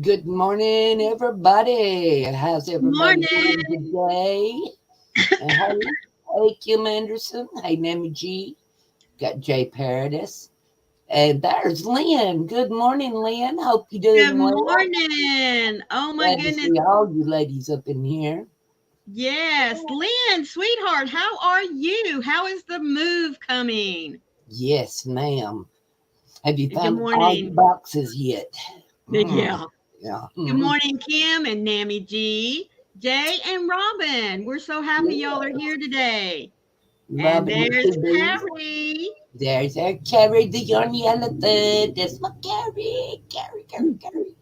Good morning, everybody. How's everybody Morning. doing today? And hey, Kim Anderson. Hey, Nammy G. Got Jay Paradis. And there's Lynn. Good morning, Lynn. Hope you're Good doing well. morning. Oh my Glad to goodness. see all you ladies up in here. Yes. Lynn, sweetheart, how are you? How is the move coming? Yes, ma'am. Have you Good found all your morning. boxes yet? Yeah. Yeah. Good morning, Kim and Nammy G, Jay and Robin. We're so happy y'all are Yeah. here today. And Robin with there's two B's. Carrie. There's our Carrie, the yarny elephant. That's my Carrie. Carrie, Carrie, Carrie.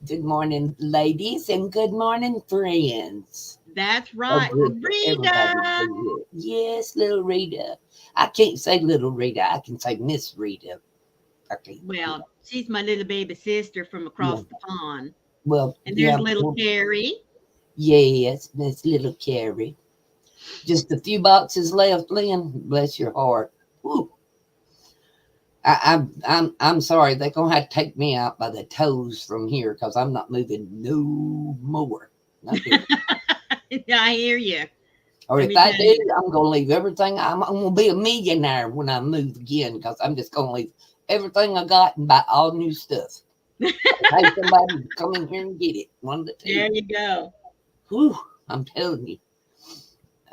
Good morning, ladies, and good morning, friends. That's So right. good for everybody to Rita. be here. Yes, little Rita. I can't say little Rita. I can say Miss Rita. I can't. Yeah. Well, she's my little baby sister from Yeah. across the pond. Well, And yeah. there's little Well, Carrie. yes, Miss Little Carrie. Just a few boxes left, Lynn. Bless your heart. Whew. I'm sorry. They're gonna have to take me out by the toes from here because I'm not moving no more. Not doing it. I hear you. Or Let if me I tell do, you. I'm gonna leave everything. I'm gonna be a millionaire when I move again because I'm just gonna leave everything I got and buy all new stuff. Pay somebody to come in here and get it. One of the two. There you go. Whew, I'm telling you.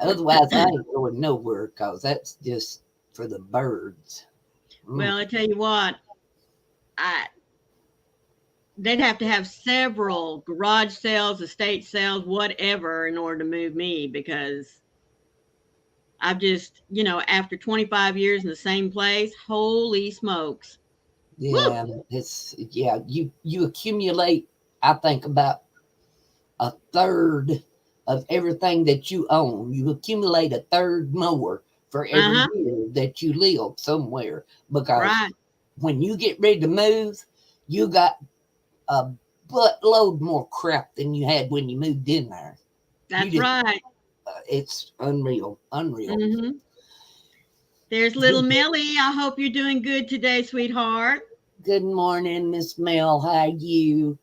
Otherwise, I ain't going nowhere because that's just for the birds. Mm. Well, I tell you what, I they'd have to have several garage sales, estate sales, whatever, in order to move me because I've just, after 25 years in the same place, holy smokes. Woo! Yeah, you accumulate. I think about a third of everything that you own. You accumulate a third more for every Uh-huh. year that you live somewhere because Right. when you get ready to move, you got a buttload more crap than you had when you moved in there. You That's just, right. it's unreal, unreal. Hmm. There's little Millie. I hope you're doing good today, sweetheart. Good morning, Miss Mel. How are you?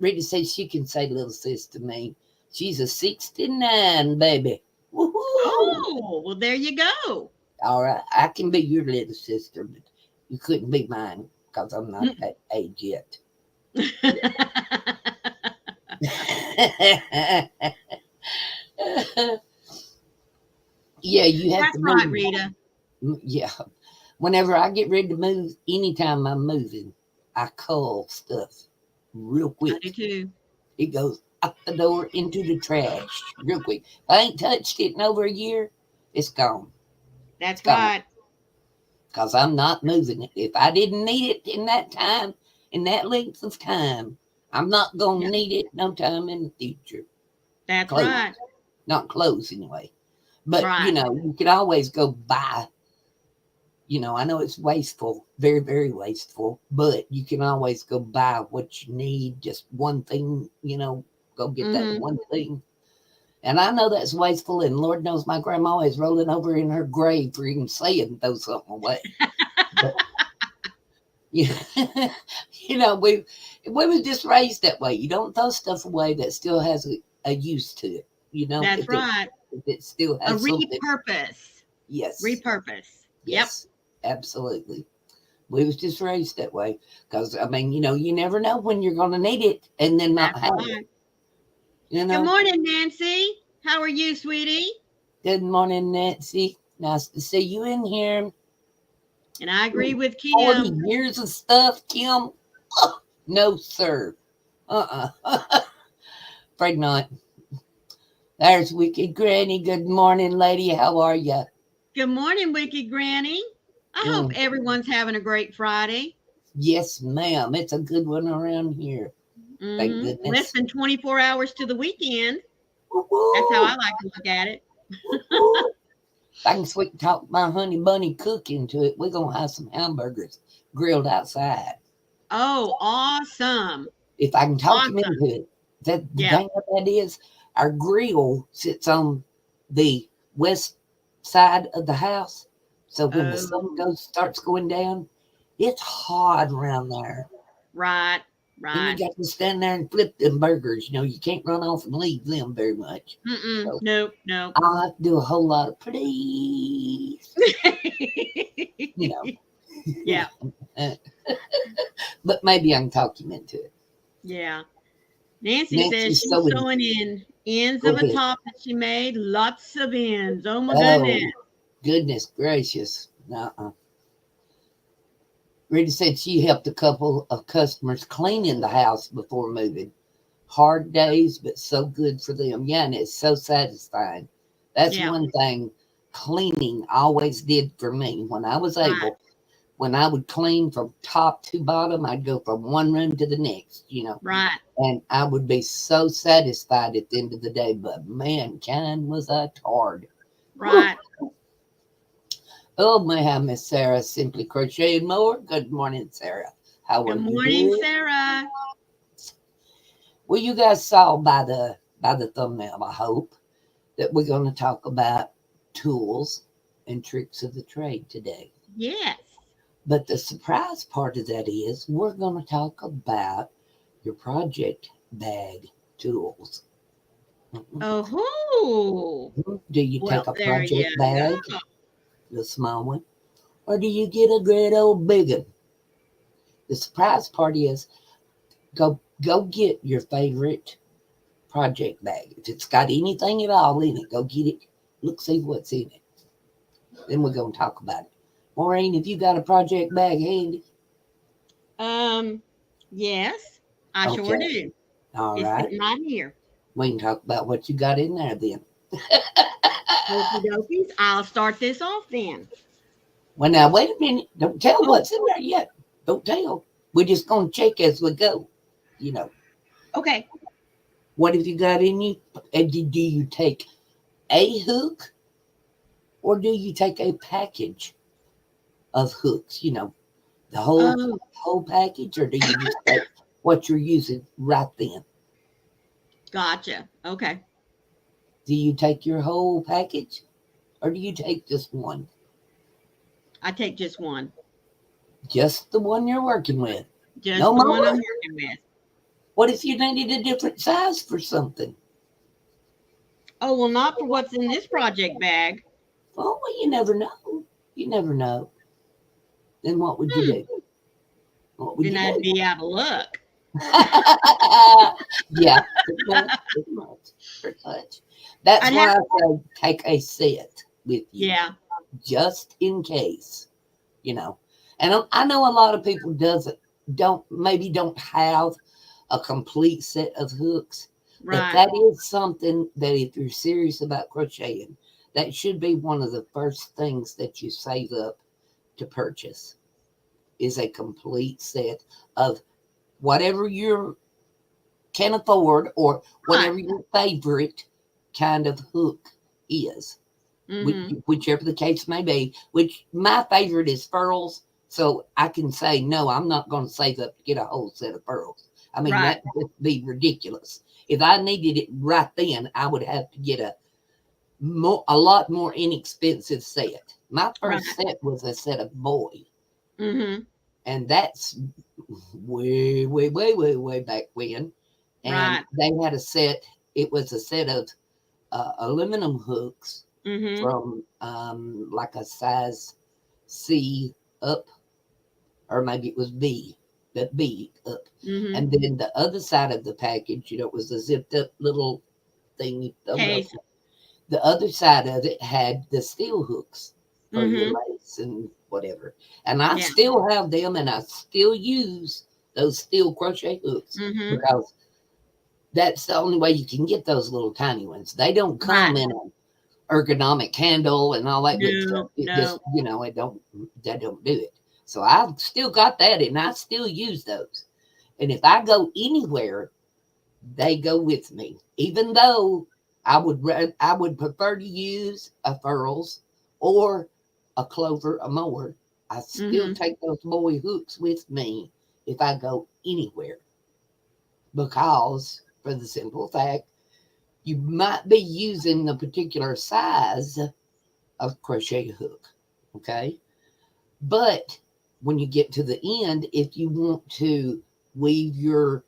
Rita says she can say little sis to me. She's a 69, baby. Woohoo! Oh, well, there you go. All right, I can be your little sister, but you couldn't be mine because I'm not that age yet. Yeah, you have to That's right, move. Rita. Yeah, whenever I get ready to move, anytime I'm moving, I cull stuff real I do quick. too. It goes out the door into the trash real quick. If I ain't touched it in over a year, it's gone. It's That's gone right. because I'm not moving it. If I didn't need it in that time, in that length of time, I'm not going to Yeah, need it no time in the future. that's Close. right. Not close anyway. But, Right. you can always go buy. I know it's wasteful, very, very wasteful, but you can always go buy what you need. Just one thing, go get that Mhm. one thing. And I know that's wasteful, and Lord knows my grandma is rolling over in her grave for even saying throw something away. But yeah, we was just raised that way. You don't throw stuff away that still has a use to it. That's If right. it still A has something. repurpose. Yes, Repurpose. Yep. yes, absolutely. We was just raised that way because I mean, you never know when you're going to need it and then not That's have it. right. You Good know. morning, Nancy. How are you, sweetie? Good morning, Nancy. Nice to see you in here. And I agree with 40 Kim. years of stuff, Kim? Oh, no, sir. Afraid not. There's Wicked Granny. Good morning, lady. How are you? Good morning, Wicked Granny. I hope Mm, everyone's having a great Friday. yes, ma'am. It's a good one around here. Thank Less goodness. than 24 hours to the weekend. That's how Woo-hoo, I like to look at it. woo-hoo. If I can sweet talk my honey bunny cook into it, we're going to have some hamburgers grilled outside. Oh, awesome. If I can talk him Awesome. into it. The Yeah. thing of that is, our grill sits on the west side of the house. So when the sun Oh, starts going down, it's hot around there. Right. And you Right. got to stand there and flip them burgers. You know, you can't run off and leave them very much. Mm-mm. So Nope. Nope. I'll have to do a whole lot of please, you know. Yeah. But maybe I can talk you into it. Yeah. Nancy says Nancy's she's sewing. sewing in ends Go of a ahead. top that she made. Lots of ends. Oh my goodness. Oh, goodness gracious. Uh-uh. Rita said she helped a couple of customers clean in the house before moving. Hard days, but so good for them. Yeah, and it's so satisfying. That's Yeah. one thing cleaning always did for me when I was Right. able. When I would clean from top to bottom, I'd go from one room to the next, you know, Right. and I would be so satisfied at the end of the day. But man, kind was I tired. Whew. Right. Oh, my, how Miss Sarah simply crocheted more. Good morning, Sarah. How Good are you morning, doing? Sarah. Well, you guys saw by the thumbnail, I hope, that we're going to talk about tools and tricks of the trade today. Yes. But the surprise part of that is we're going to talk about your project bag tools. Mhm. Oh, Do you well, take a there you project go. bag, the small one, or do you get a great old big one? The surprise part is go get your favorite project bag. If it's got anything at all in it, go get it. Look, see what's in it. Then we're going to talk about it. Maureen, if you got a project bag handy, Um, yes, I sure okay, do. all It's right. sitting right here. We can talk about what you got in there then. Okie dokies. I'll start this off then. Well, now, wait a minute. Don't tell Oh, what's in there yet. Don't tell. We're just going to check as we go. You know, okay. what have you got in you? And do you take a hook or do you take a package of hooks? You know, the Oh, whole package, or do you just take what you're using right then? gotcha. Okay. Do you take your whole package or do you take just one? I take just one. Just the one you're working with. No Just the one I'm more? working with. What if you needed a different size for something? Oh, well, not for what's in this project bag. Oh, well, you never know. You never know. Then what would you Hmm. do? What would Then you I'd do? be out of luck. Yeah, pretty much, pretty much, pretty much. That's I'd have, why I say take a set with you, yeah. just in case, you know. And I know a lot of people don't have a complete set of hooks, but Right. that is something that if you're serious about crocheting, that should be one of the first things that you save up to purchase is a complete set of whatever you can afford or Right. whatever your favorite kind of hook is, Mm-hmm. whichever the case may be. Which my favorite is furls, so I can say no, I'm not going to save up to get a whole set of furls. I mean Right. that would be ridiculous. If I needed it right then, I would have to get a lot more inexpensive set. My Right. first set was a set of boy, Mm-hmm. and that's way, way, way, way, way back when. And Right. they had a set. It was a set of aluminum hooks Mm-hmm. from like a size C up, or maybe it was B, but B up. Mm-hmm. And then the other side of the package, you know, it was a zipped up little thing you throw it Case. open. The other side of it had the steel hooks for your Mm-hmm. lace and whatever. And I Yeah. still have them and I still use those steel crochet hooks Mm-hmm. because that's the only way you can get those little tiny ones. They don't Right. come in an ergonomic handle and all that good stuff. No, It just, no. they don't do it. So I've still got that and I still use those. And if I go anywhere, they go with me. Even though I would prefer to use a furls or a clover, a mower, I still Mm-hmm. take those boy hooks with me if I go anywhere because for the simple fact you might be using the particular size of crochet hook, okay? But when you get to the end, if you want to weave your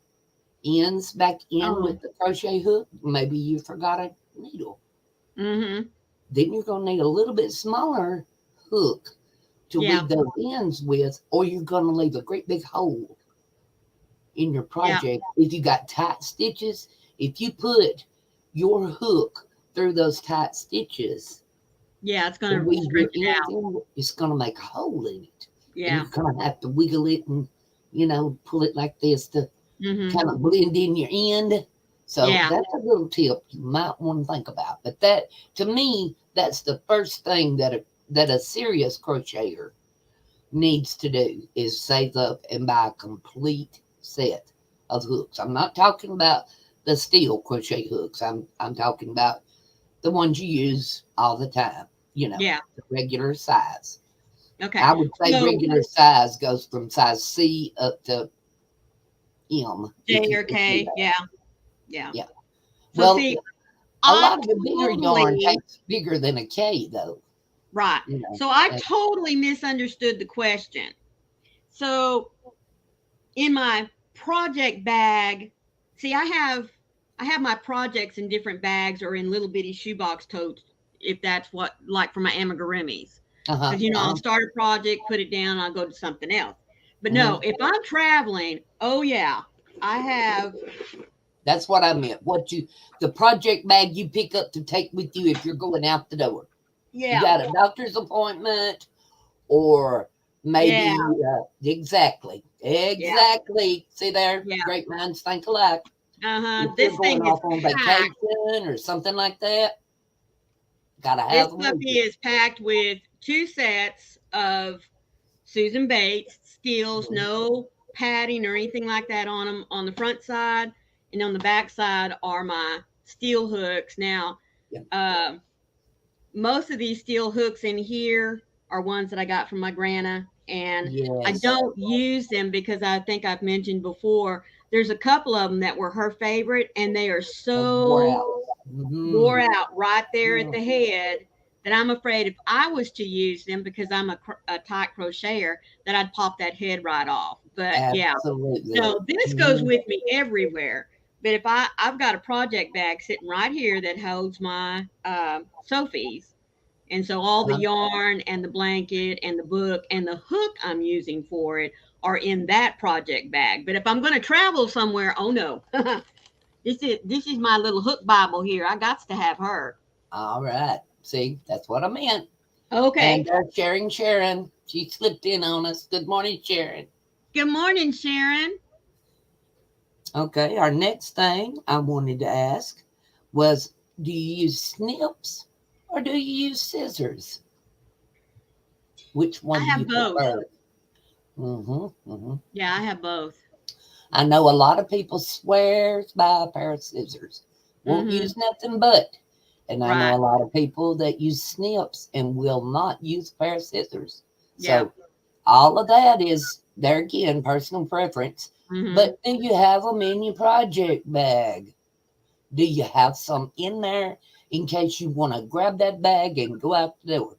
ends back in Oh. with the crochet hook. Maybe you forgot a needle. Mm-hmm. Then you're going to need a little bit smaller hook to Yeah. weave those ends with, or you're going to leave a great big hole in your Yeah. project. If you got tight stitches, if you put your hook through those tight stitches Yeah. It's to gonna weave your stretch it ends out. in, it's going to make a hole in it. And Yeah. you're going to have to wiggle it and, pull it like this to Mm-hmm. kind of blend in your end. So Yeah. that's a little tip you might want to think about. But that, to me, that's the first thing that a serious crocheter needs to do is save up and buy a complete set of hooks. I'm not talking about the steel crochet hooks. I'm talking about the ones you use all the time. Yeah. The regular size. Okay. I would say So regular size goes from size C up to M, if J you or can do K. that. Yeah. Yeah. Yeah. So Well, see, a I lot of the bigger yarn totally takes bigger than a K, though. right. You know, So I and, totally misunderstood the question. So in my project bag, see, I have my projects in different bags or in little bitty shoebox totes, if that's what, like for my amigurumis. uh-huh, Because I'll uh-huh, start a project, put it down, I'll go to something else. But no, mhm. if I'm traveling, oh yeah, I have. That's what I meant. The project bag you pick up to take with you if you're going out the door. You Yeah, got a doctor's appointment, or yeah, maybe exactly, yeah, exactly. See there, yeah. great minds think alike. If you're This going thing is off on packed. vacation or something like that, gotta This have them with puppy you. is packed with two sets of Susan Bates steels, Mhm. no padding or anything like that on them. On the front side and on the back side are my steel hooks. Now, Yeah. uh, most of these steel hooks in here are ones that I got from my grandma, and I Yes. don't use them because I think I've mentioned before. There's a couple of them that were her favorite, and they are Wore so out. wore Hmm. out right there at the head that I'm afraid if I was to use them because I'm a tight crocheter that I'd pop that head right off. But yeah, Absolutely. so this goes Hmm. with me everywhere. But if I've got a project bag sitting right here that holds my Sophie's, and so all the yarn and the blanket and the book and the hook I'm using for it are in that project bag. But if I'm going to travel somewhere, oh no, this is my little hook Bible here. I got to have her. All right. See, that's what I meant. And Okay. Sharon, she slipped in on us. Good morning, Sharon. Good morning, Sharon. Okay, our next thing I wanted to ask was, do you use snips or do you use scissors? Which I one do have you both. prefer? Mm-hmm. Yeah, I have both. I know a lot of people swears by a pair of scissors. Won't Mm-hmm. use nothing but. And I know Right. a lot of people that use snips and will not use a pair of scissors. Yeah. So all of that is there again, personal preference. Mm-hmm. But do you have them in your project bag? Do you have some in there in case you want to grab that bag and go out the door? And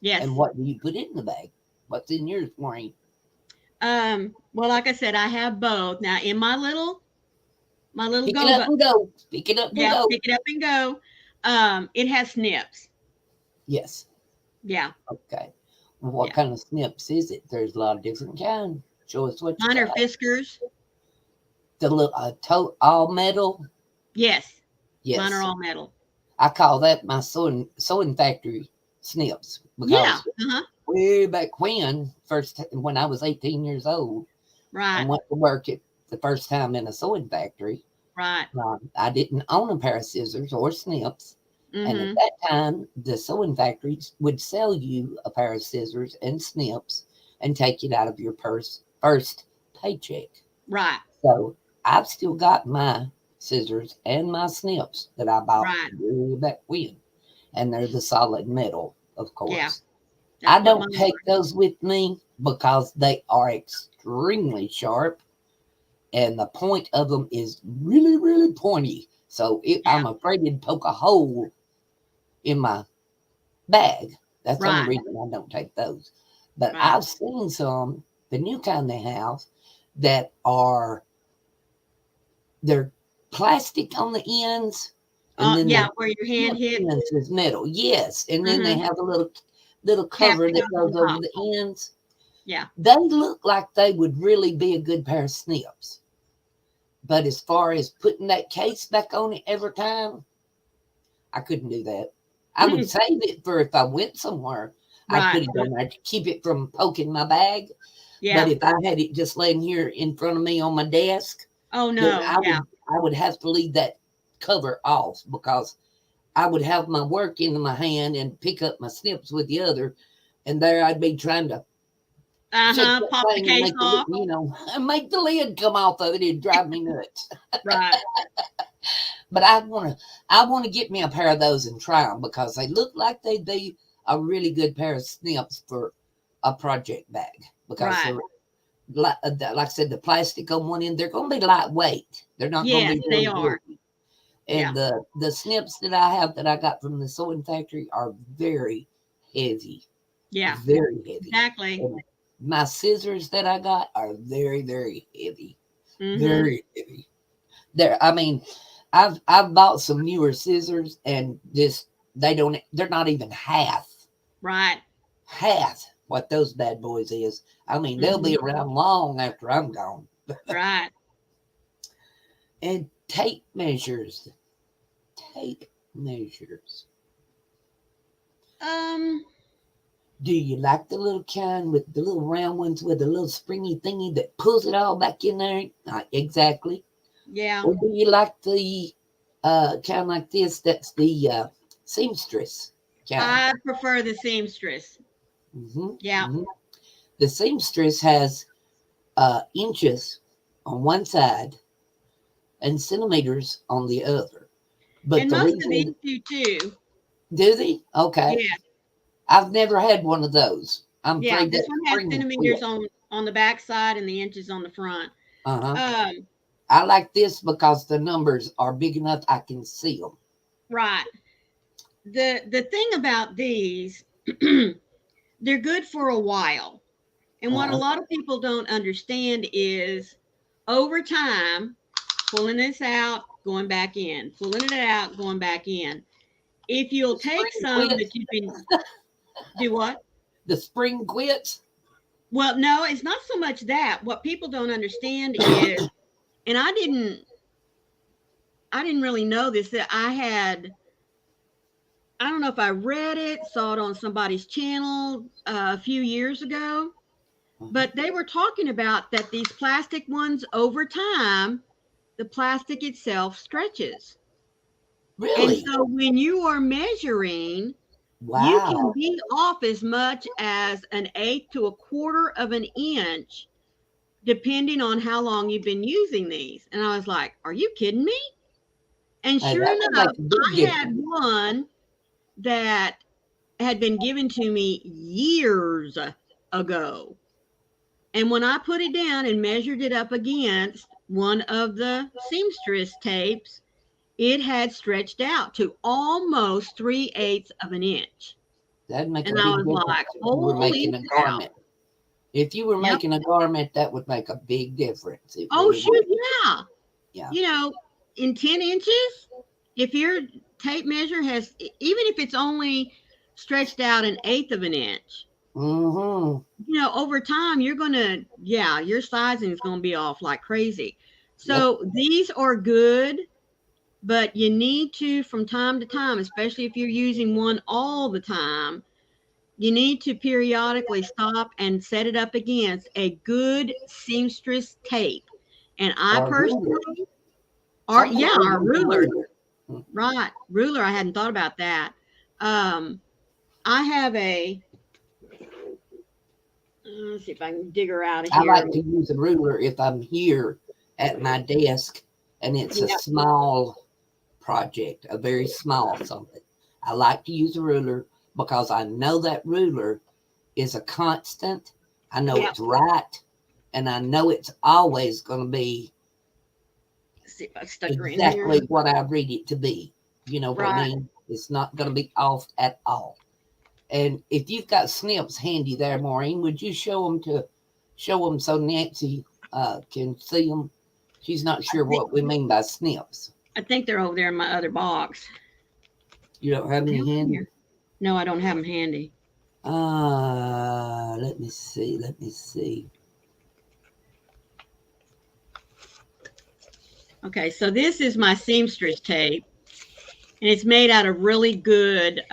Yes. what do you put in the bag? What's in yours, Maureen? Well, like I said, I have both. Now in my little Pick it go up but and go. Pick it up and yeah, go. pick it up and go. It has snips. Yes. Yeah. Okay. Well, what Yeah. kind of snips is it? There's a lot of different kinds. Show us what you Mine are got. Fiskars. The little all metal. Yes. Mine are Yes. all metal. I call that my sewing factory snips Yeah. because Uh-huh. way back when I was 18 years old Right. and went to work at the first time in a sewing factory, Right. I didn't own a pair of scissors or snips. And at Mm-hmm. that time, the sewing factories would sell you a pair of scissors and snips and take it out of your first paycheck. Right. So I've still got my scissors and my snips that I bought Right. way back when. And they're the solid metal, of Yeah. course. I That's what don't mine take those with me because they are extremely sharp and the point of them is really, really pointy. So are. I'm afraid it'd poke a hole in my bag. That's the only Right, reason I don't take those. But right. I've seen some, the new kind they have, that are they're plastic on the ends, and then Yeah, the where your hand snip hits. ends is metal. Yes, and then they Mm-hmm. have a little Cap cover that that goes on goes over top. the ends. Yeah. They look like they would really be a good pair of snips. But as far as putting that case back on it every time, I couldn't do that. I would save it for if I went somewhere. I'd Right. put it on there to keep it from poking my bag. But Yeah. if I had it just laying here in front of me on my desk, Oh then no. Yeah. I would have to leave that cover off because I would have my work in my hand and pick up my snips with the other, and there I'd be trying to shake Uh-huh. that Pop the thing and case make the off. make the lid come off of it. It'd drive me nuts. Right. But I want to get me a pair of those and try them because they look like they'd be a really good pair of snips for a project bag because Right. they're like I said, the plastic on one end, they're going to be lightweight. They're not going to Yes, be they real are. heavy. Yeah. And the snips that I have that I got from the sewing factory are very heavy, Yeah. very heavy. Exactly. And my scissors that I got are very, very heavy, Mm-hmm. very heavy. I mean, I've bought some newer scissors and just they're not even Right. half what those bad boys is. I mean, they'll Mm-hmm. be around long after I'm gone. Right. And tape measures. Um, Do you like the little kind with the little round ones with the little springy thingy that pulls it all back in there? Not exactly. yeah. Or do you like the kind like this? That's the seamstress kind. I prefer the seamstress. Hmm. Yeah. Hmm. The seamstress has inches on one side and centimeters on the other. But And the most of these reason, do too. do they? Okay. Yeah. I've never had one of those. I'm Yeah. afraid This that one has spring will centimeters quit. on the back side and the inches on the front. Uh huh. Um, I like this because the numbers are big enough I can see them. right. The thing about these, they're good for a while. And what a Uh-huh. lot of people don't understand is over time, pulling this out, going back in, pulling it out, going back in. If The you'll take spring some that quits. you've been do what? The spring quits. Well, no, it's not so much that. What people don't understand is, and I didn't really know this, that I don't know if I read it, saw it on somebody's channel a few years ago, Uh-huh. but they were talking about that these plastic ones over time, the plastic itself stretches. And Really? so when you are measuring, you can Wow. be off as much as an eighth to a quarter of an inch, depending on how long you've been using these. And I was like, are you kidding me? And Hey, sure that would make enough, a big I had difference. one that had been given to me years ago. And when I put it down and measured it up against one of the seamstress tapes, it had stretched out to almost 3/8 of an inch. That'd make a And I big was difference like, if you were holy making a cow. garment. If you were Yep. making a garment, that would make a big difference. It Oh, really shoot. would. Yeah. Yeah. You know, in 10 inches, if your tape measure has, even if it's only stretched out an eighth of an inch, Mm-hmm. over time, you're going to, yeah, your sizing is going to be off like crazy. Yep. So these are good, but you need to, from time to time, especially if you're using one all the time, you need to periodically stop and set it up against a good seamstress tape. And I Or ruler. personally, or Some yeah, people our use a ruler, ruler. Mm-hmm. right? Ruler. I hadn't thought about that. Um, I have a. Let's see if I can dig her out of I here. like to use a ruler if I'm here at my desk and it's a Yeah, small project, a very small something. I like to use a ruler because I know that ruler is a constant. I know yeah. it's right, and I know it's always going to be Let's see if I stuck her in here. exactly what I read it to be. You know what I Right. mean? It's not going to be off at all. And if you've got snips handy there, Maureen, would you show them so Nancy can see them. She's not I sure think what we mean by snips. I think they're over there in my other box. You don't have Are they any over handy? here? No, I don't have them handy. Let me see. Let me see. Okay, so this is my seamstress tape, and it's made out of really good.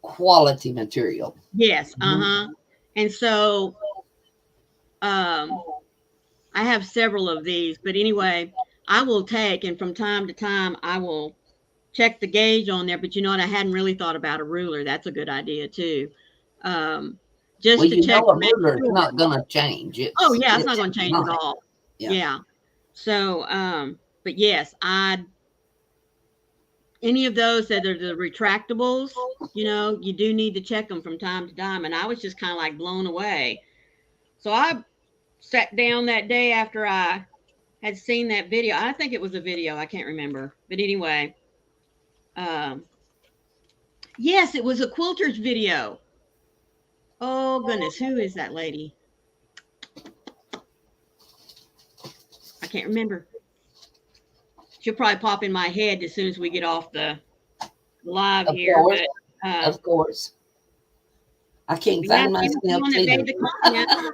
Quality material. Yes, Mhm. and so um, I have several of these, but anyway, I will take and from time to time I will check the gauge on there. But you know what? I hadn't really thought about a ruler. That's a good idea too. Um, Well, just to you check know, a to make ruler is sure. not going to change. Oh yeah, it's not It's going to change at not. all. Yeah. Yeah. So, but yes, I any of those that are the retractables, you do need to check them from time to time. And I was just kind of like blown away. So I sat down that day after I had seen that video. I think it was a video. I can't remember. But anyway, um, yes, it was a quilter's video. Oh, goodness. Who is that lady? I can't remember. She'll probably pop in my head as soon as we get off the live Of here. course. But Of course. I can't yeah, find my she was the one snips that either. made the comment.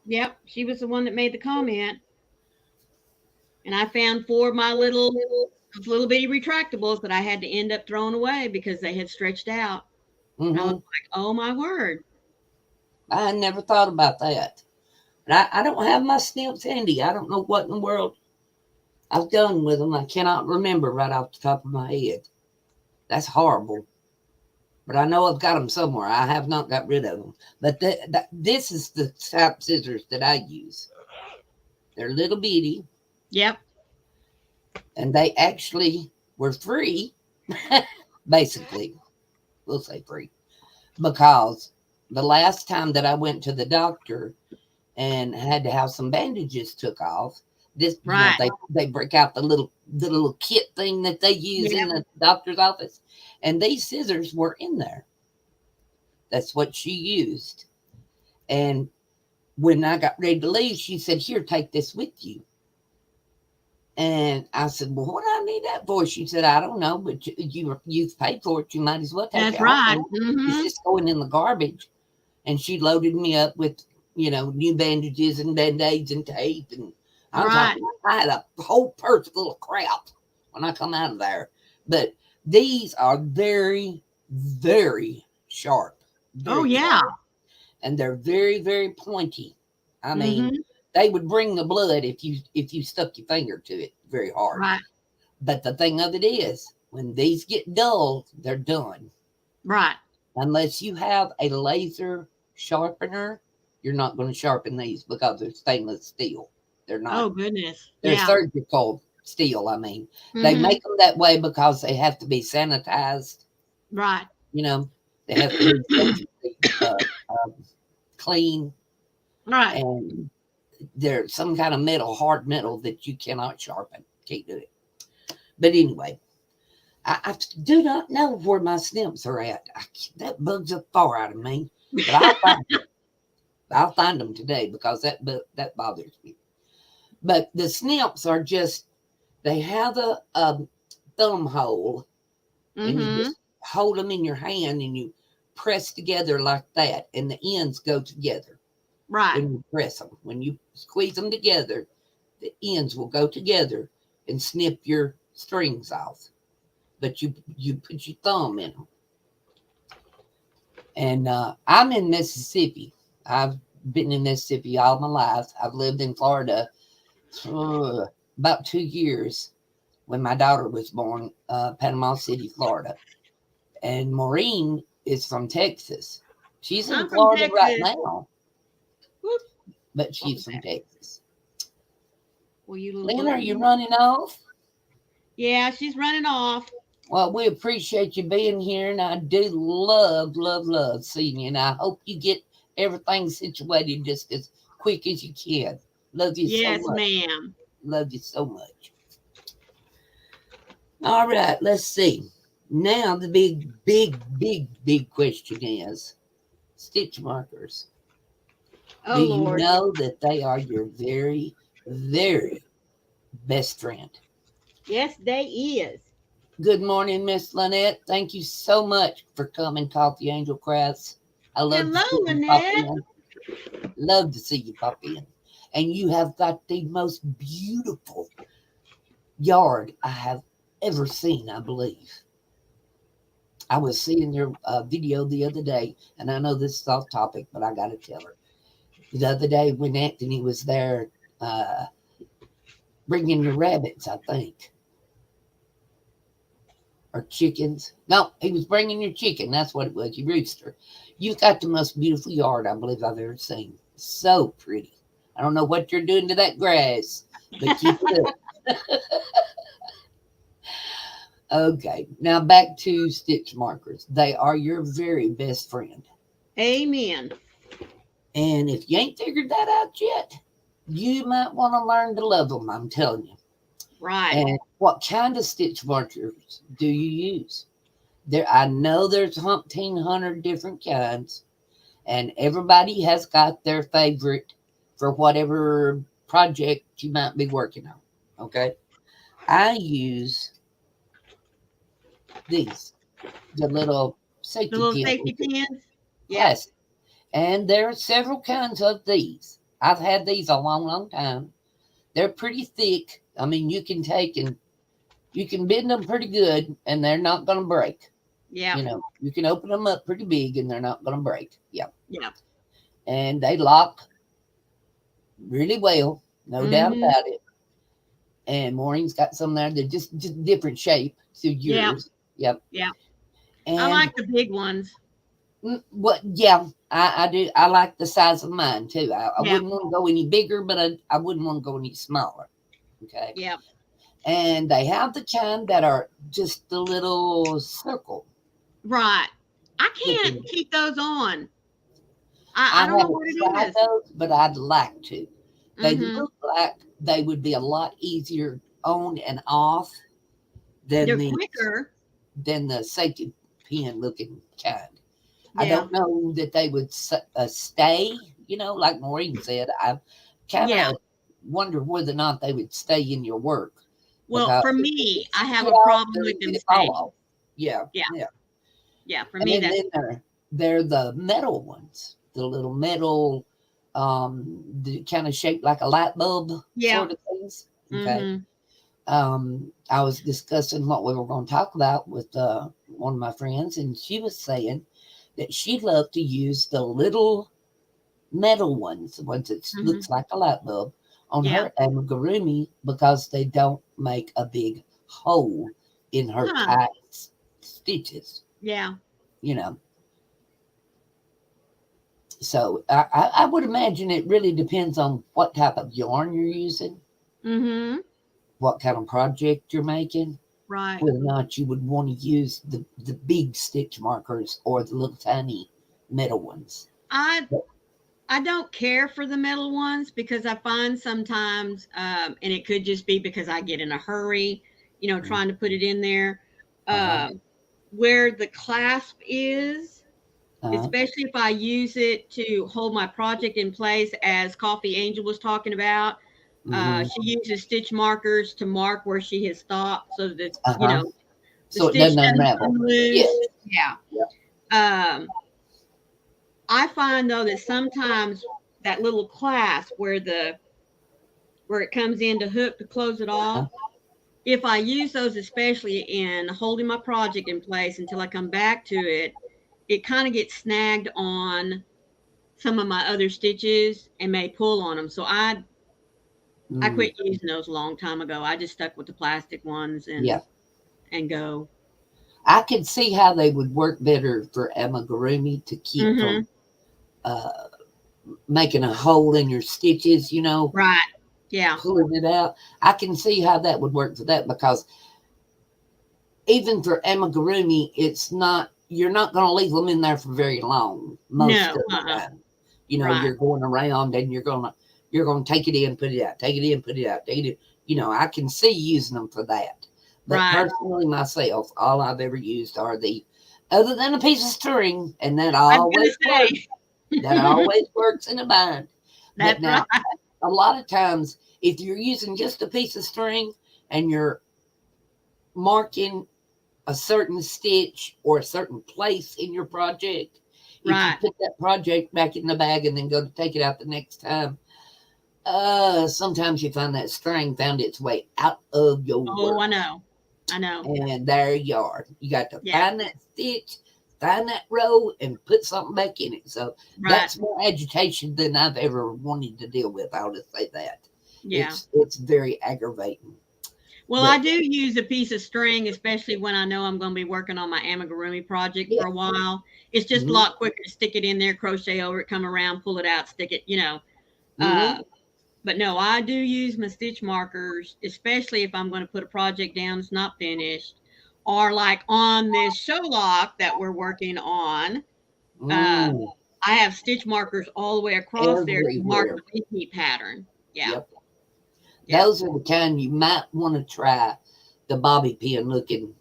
Yep, she was the one that made the comment. And I found four of my little bitty retractables that I had to end up throwing away because they had stretched out. And I was Hmm. like, oh my word. I never thought about that. But I don't have my snips handy. I don't know what in the world I've done with them. I cannot remember right off the top of my head. That's horrible. But I know I've got them somewhere. I have not got rid of them. But this is the type scissors that I use. They're little bitty, Yep. and they actually were free, basically. We'll say free. Because the last time that I went to the doctor and had to have some bandages took off, this, Right. they break out the little kit thing that they use in Yep. the doctor's office, and these scissors were in there. That's what she used. And when I got ready to leave, she said, "Here, take this with you." And I said, "Well, what do I need that for?" She said, "I don't know, but you've paid for it. You might as well take That's it home. right. It's Mm-hmm. just going in the garbage." And she loaded me up with, new bandages and band-aids and tape. And I'm Right. talking, I had a whole purse full of crap when I come out of there. But these are very, very sharp, Oh very yeah. sharp. And they're very, very pointy. I mean, Mm-hmm. they would bring the blood if you stuck your finger to it very hard. Right. But the thing of it is, when these get dull, they're done. Right. Unless you have a laser sharpener, you're not going to sharpen these because they're stainless steel. They're not. Oh goodness. They're Yeah. surgical steel. I mean, they Mm-hmm. make them that way because they have to be sanitized. Right. You know, they have to be surgically clean, Right. and they're some kind of metal, hard metal that you cannot sharpen. Can't do it. But anyway, I do not know where my snips are at. That bugs the far out of me. But I'll find them. I'll find them today because that bothers me. But the snips are just, they have a thumb hole, and you Mm-hmm. just hold them in your hand and you press together like that, and the ends go together Right. when you press them. When you squeeze them together, the ends will go together and snip your strings off. But you put your thumb in them. And I'm in Mississippi. I've been in Mississippi all my life. I've lived in Florida for about 2 years when my daughter was born, Panama City, Florida. And Maureen is from Texas. She's in I'm from Florida right Texas. now, Whoop. but What she's was from that? Texas. Well, you little Lynn, are bird. you running off? Yeah, she's running off. Well, we appreciate you being here, and I do love, love, love seeing you. And I hope you get everything situated just as quick as you can. Love you so Yes, much. ma'am. Love you so much. All right, let's see. Now the big, big, big, big question is stitch markers. Oh Do you Lord. know that they are your very, very best friend? Yes, they is. Good morning, Miss Lynette. Thank you so much for coming, Coffee Angel Crafts. I love to Hello, see you pop Lynette. in. Love to see you pop in. And you have got the most beautiful yard I have ever seen, I believe. I was seeing your video the other day, and I know this is off topic, but I got to tell her. The other day when Anthony was there uh, bringing your rabbits, I think, or chickens. No, he was bringing your chicken. That's what it was, your rooster. You've got the most beautiful yard I believe I've ever seen. So pretty. I don't know what you're doing to that grass, but keep it up. Okay, now back to stitch markers. They are your very best friend. Amen. And if you ain't figured that out yet, you might want to learn to love them, I'm telling you. Right. And what kind of stitch markers do you use? There, I know there's 1,800 different kinds, and everybody has got their favorite for whatever project you might be working on. Okay, I use these, the little The safety little pin safety with the pins. Yep. plastic, and there are several kinds of these. I've had these a long, long time. They're pretty thick. I mean, you can take and you can bend them pretty good, and they're not going to break. Yep. You know, you can open them up pretty big, and they're not going to break. Yeah, Yep. and they lock really well, no doubt Mm-hmm. about it. And Maureen's got some there that just different shape to Yep. yours. Yep. Yep. I And like the big ones. what? Yeah, I do. I like the size of mine too. I Yep. wouldn't want to go any bigger, but I wouldn't want to go any smaller. Okay. Yep. And they have the kind that are just the little circle Right. I can't looking. keep those on. I I don't know haven't what it tried is. those, but I'd like to. They Mm-hmm. look like they would be a lot easier on and off than They're the quicker. safety pin looking kind. I Yeah. don't know that they would stay. You know, like Maureen said, I kind Yeah. of wonder whether or not they would stay in your work Well, because for if they me, get I have split a off, problem they're with easy them to fall staying. off. Yeah, Yeah. yeah. Yeah. For And me, then that's they're the metal ones, the little metal, the kind of shaped like a light bulb yeah. sort of things. Okay. Mm-hmm. I was discussing what we were going to talk about with one of my friends, and she was saying that she loved to use the little metal ones, the ones that Mm-hmm. looks like a light bulb, on Yeah. her amigurumi because they don't make a big hole in her Huh. tight stitches. Yeah. You know, so I would imagine it really depends on what type of yarn you're using, Mm-hmm. what kind of project you're making, Right. whether or not you would want to use the big stitch markers or the little tiny metal ones. I But, I don't care for the metal ones because I find sometimes, and it could just be because I get in a hurry, trying to put it in there, uh-huh, um, where the clasp is, uh-huh, especially if I use it to hold my project in place, as Coffee Angel was talking about. hmm, She uses stitch markers to mark where she has stopped so that, uh-huh. the So it stitch doesn't doesn't unravel. come Yeah, loose. Yeah. yeah. Um, I find though that sometimes that little clasp where it comes in to hook to close it Uh-huh. off, if I use those especially in holding my project in place until I come back to it, it kind of gets snagged on some of my other stitches and may pull on them. So I Mm, quit using those a long time ago. I just stuck with the plastic ones yeah. and go. I could see how they would work better for amigurumi to keep from Mhm. uh, making a hole in your stitches, Right. Yeah. pulling it out. I can see how that would work for that because even for amigurumi, it's not you're not going to leave them in there for very long most No. of the Uh-uh. time. Right. You're going around and you're going to take it in, put it out, take it in, put it out, take it in. I can see using them for that. But Right. personally, myself, all I've ever used are the other than a piece of string, and that I was always gonna works. say. That always works in a bind. But That's right. now, a lot of times, if you're using just a piece of string and you're marking a certain stitch or a certain place in your project, if you Right. put that project back in the bag and then go to take it out the next time, sometimes you find that string found its way out of your Oh, work. I know. I know. And there you are. You got to Yeah. find that stitch, find that row, and put something back in it. So Right. that's more agitation than I've ever wanted to deal with. I'll just say that. Yeah. It's very aggravating. Well, I But do use a piece of string, especially when I know I'm going to be working on my amigurumi project yeah. for a while. It's just a Mm-hmm. lot quicker to stick it in there, crochet over it, come around, pull it out, stick it, Mm-hmm. Uh, but no, I do use my stitch markers, especially if I'm going to put a project down that's not finished, or like on this show lock that we're working on. Uh, Mm. I have stitch markers all the way across there to mark Everywhere. the repeat pattern. Yeah, Yep. yeah, Those are the kind you might want to try the bobby pin looking,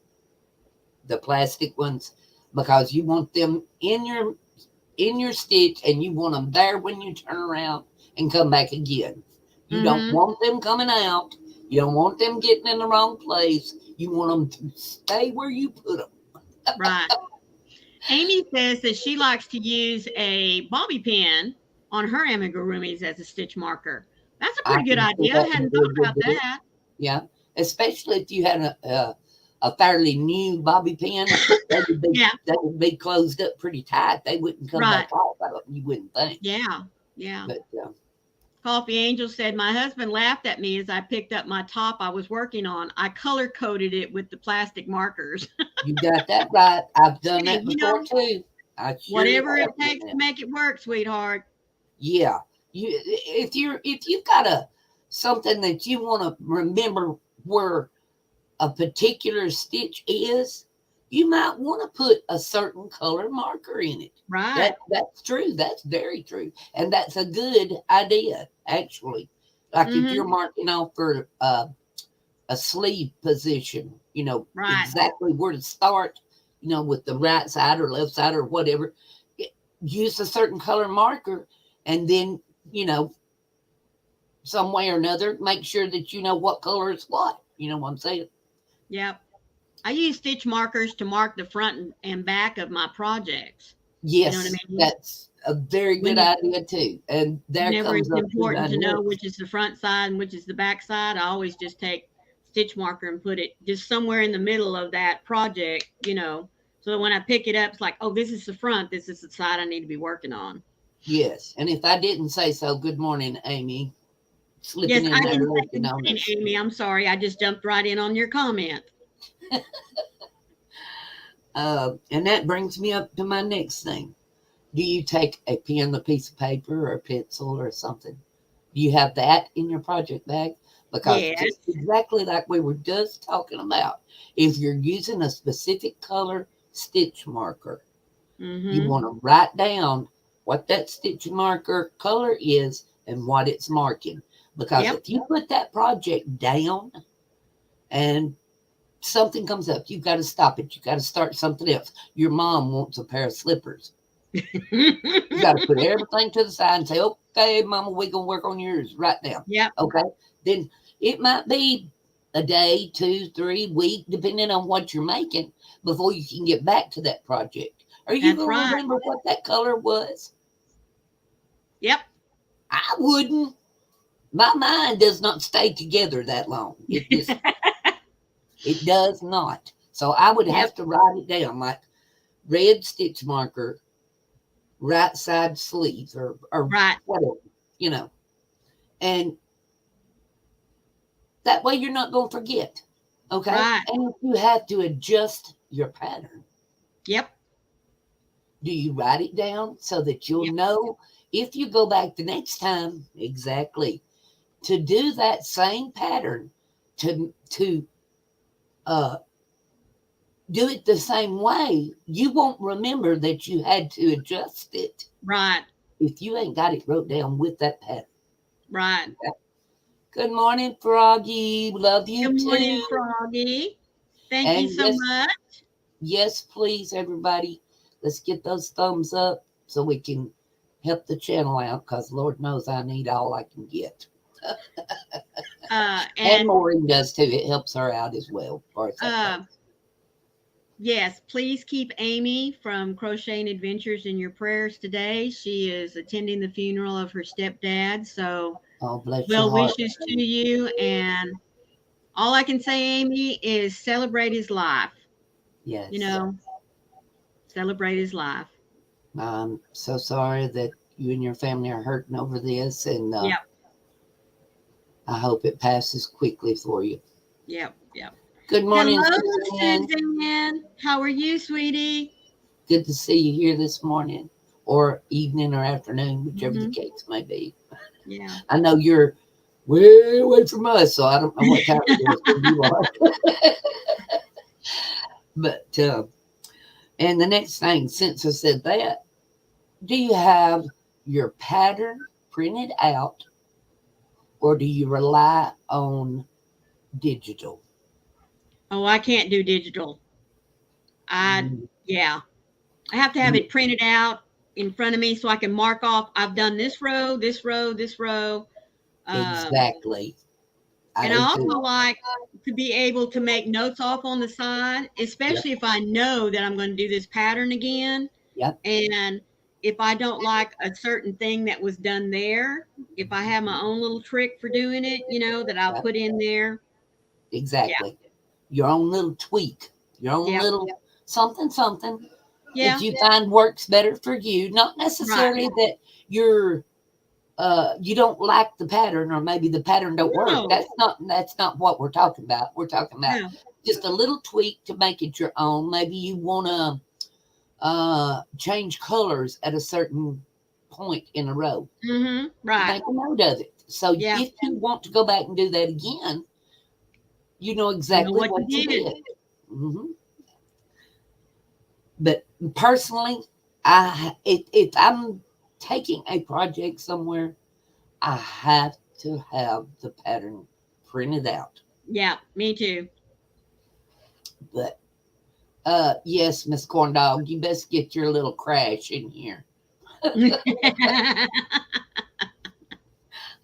the plastic ones, because you want them in your stitch and you want them there when you turn around and come back again. You don't mm-hmm, want them coming out. You don't want them getting in the wrong place. You want them to stay where you put them. right. Amy says that she likes to use a bobby pin on her amigurumis as a stitch marker. That's a I pretty good can see idea. I that hadn't would be a thought good about deal. that. Yeah, especially if you had a fairly new bobby pin, Yeah, they would be closed up pretty tight. They wouldn't come right. back off. I don't, you wouldn't think. Yeah, yeah. But Coffee Angel said, my husband laughed at me as I picked up my top I was working on. I color coded it with the plastic markers. you got that right. I've done Hey, that before too. I surely whatever have it done takes to that. make it work, sweetheart. Yeah, if you've got a something that you want to remember where a particular stitch is, you might want to put a certain color marker in it. Right. That's true. That's very true, and that's a good idea actually. Like if you're Mm-hmm. marking off for a sleeve position, you know Right. exactly where to start. You know, with the right side or left side or whatever. Use a certain color marker, and then you know some way or another, make sure that you know what color is what. You know what I'm saying? Yep. I use stitch markers to mark the front and back of my projects. You know what I Yes, mean? that's a very good When idea too. And there whenever comes it's up to important my to know next. which is the front side and which is the back side, I always just take stitch marker and put it just somewhere in the middle of that project, so that when I pick it up, it's like, oh, this is the front, this is the side I need to be working on. Yes, and if I didn't say so, good morning, Amy, Yes, slipping in I there didn't say lurking good on morning, us. Amy. I'm sorry. I just jumped right in on your comment. And that brings me up to my next thing. Do you take a pen, a piece of paper, or a pencil, or something? Do you have that in your project bag? Because just Yes. exactly like we were just talking about, if you're using a specific color stitch marker, you Mm-hmm. want to write down what that stitch marker color is and what it's marking. Because Yep. if you put that project down and something comes up, you've got to stop it. You've got to start something else. Your mom wants a pair of slippers. You got to put everything to the side and say, okay, mama, we're going to work on yours right now. Yep. Okay. Then it might be a day, 2, 3 weeks, depending on what you're making, before you can get back to that project. Are you That's going to right. remember what that color was? Yep. I wouldn't. My mind does not stay together that long. It does not. So I would Yep. have to write it down like red stitch marker, right side sleeve, or Right. whatever, you know. And that way you're not going to forget. Okay. Right. And if you have to adjust your pattern, Yep. do you write it down so that you'll Yep. know if you go back the next time exactly to do that same pattern to uh do it the same way, you won't remember that you had to adjust it Right. if you ain't got it wrote down with that pattern. Right. Okay? Good morning, Froggy. Love you Good morning, too. Froggy. Thank you And so much. yes, please, everybody. Let's get those thumbs up so we can help the channel out, because Lord knows I need all I can get. And And Maureen does too. It helps her out as well, as far as that goes. uh, yes, please keep Amy from Crocheting Adventures in your prayers today. She is attending the funeral of her stepdad. So, Oh, bless your well heart. wishes to you. And all I can say, Amy, is celebrate his life. You Yes. know, celebrate his life. I'm so sorry that you and your family are hurting over this, and Yep, I hope it passes quickly for you. yep, yep. Good morning, Hello, Suzanne. Suzanne. How are you, sweetie? Good to see you here this morning, or evening, or afternoon, whichever the Hmm. case may be. Yeah. I know you're way away from us, so I don't know what time it is where you are. But and the next thing, since I said that, do you have your pattern printed out, or do you rely on digital? Oh, I can't do digital. I, Mm, yeah, I have to have mm, it printed out in front of me so I can mark off I've done this row, this row, this row. Um, exactly. I and I do also too. like to be able to make notes off on the side, Yep. especially if I know that I'm going to do this pattern again. Yep. And if I don't like a certain thing that was done there, if I have my own little trick for doing it, that I'll Yep. put in there. Yeah. Exactly. Your own little tweak, your own Yep. little something, something that Yeah. you find works better for you. Not Right. necessarily that you're you don't like the pattern, or maybe the pattern don't work. No. That's not what we're talking about. We're talking about No. just a little tweak to make it your own. Maybe you want to change colors at a certain point in a row. Mhm. Right. Make a note of it. So Yeah. if you want to go back and do that again, you know You know exactly what you what you did. did. Hmm. But personally, if I'm taking a project somewhere, I have to have the pattern printed out. Yeah, me too. But yes, Miss Corn Dog, you best get your little crash in here.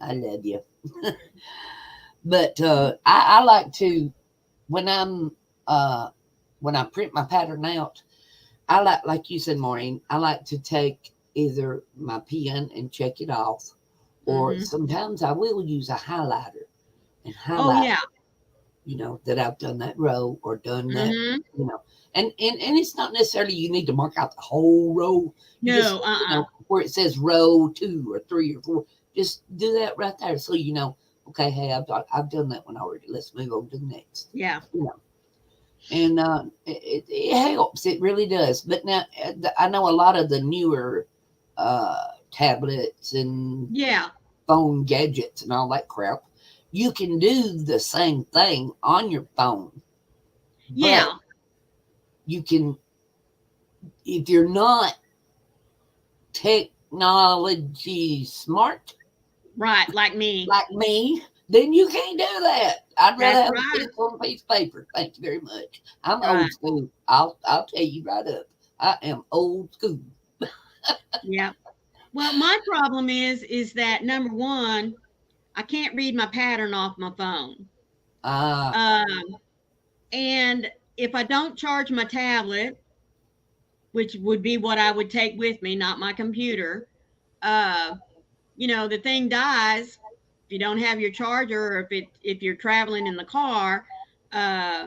I love you. But I like to, when I'm uh when I print my pattern out, I like you said, Maureen, I like to take either my pen and check it off, or Mhm. sometimes I will use a highlighter and Oh, highlight, yeah. that I've done that row or done that, Mhm. and it's not necessarily you need to mark out the whole row. You just, No, uh-uh. where it says row 2 or 3 or 4, just do that right there. So, okay, hey, I've done that one already. Let's move on to the next, Yeah. you know. And it helps. It really does. But now I know a lot of the newer tablets and Yeah. phone gadgets and all that crap. You can do the same thing on your phone, but Yeah. you can, if you're not technology smart Right, like me. like me, then you can't do that. I'd rather That's have a right. pencil and a piece of paper. Thank you very much. I'm Right. old school. I'll tell you right up. I am old school. Yeah. Well, my problem is that number 1, I can't read my pattern off my phone. Uh, Um, and if I don't charge my tablet, which would be what I would take with me, not my computer, uh, the thing dies if you don't have your charger, or if you're traveling in the car. uh